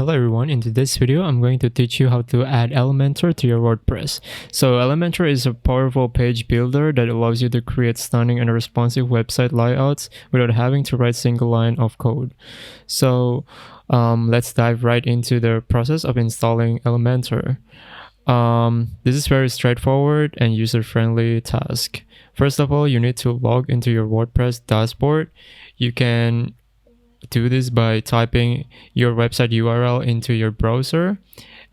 Hello everyone, in today's video I'm going to teach you how to add Elementor to your WordPress. So Elementor is a powerful page builder that allows you to create stunning and responsive website layouts without having to write a single line of code. So let's dive right into the process of installing Elementor. This is very straightforward and user-friendly task. First of all, you need to log into your WordPress dashboard. You can do this by typing your website URL into your browser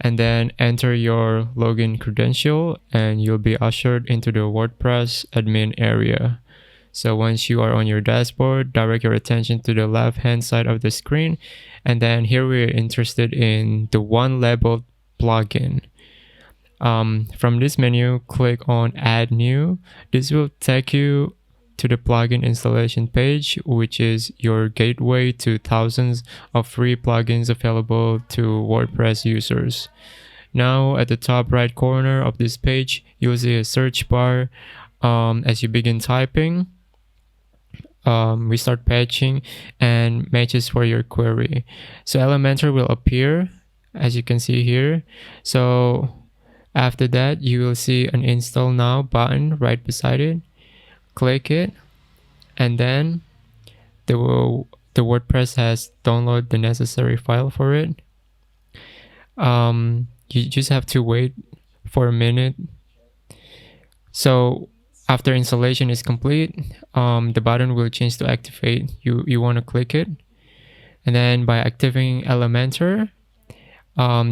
and then enter your login credential, and you'll be ushered into the WordPress admin area. So once you are on your dashboard, direct your attention to the left hand side of the screen, and then here we're interested in the one labeled plugin. From this menu, click on Add New. This will take you to the plugin installation page, which is your gateway to thousands of free plugins available to WordPress users. Now at the top right corner of this page, you'll see a search bar. As you begin typing, we start patching and matches for your query. So Elementor will appear, as you can see here. So after that, you will see an Install Now button right beside it. Click it, and then the WordPress has downloaded the necessary file for it. You just have to wait for a minute. So after installation is complete, the button will change to activate. You want to click it, and then by activating Elementor,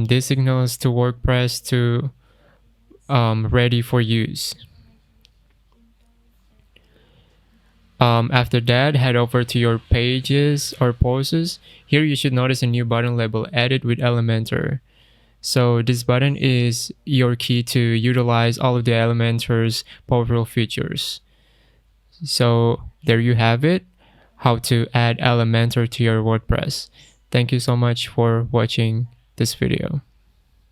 this signals to WordPress to ready for use. After that, head over to your pages or posts. Here you should notice a new button labeled Edit with Elementor. So this button is your key to utilize all of the Elementor's powerful features. So there you have it, how to add Elementor to your WordPress. Thank you so much for watching this video.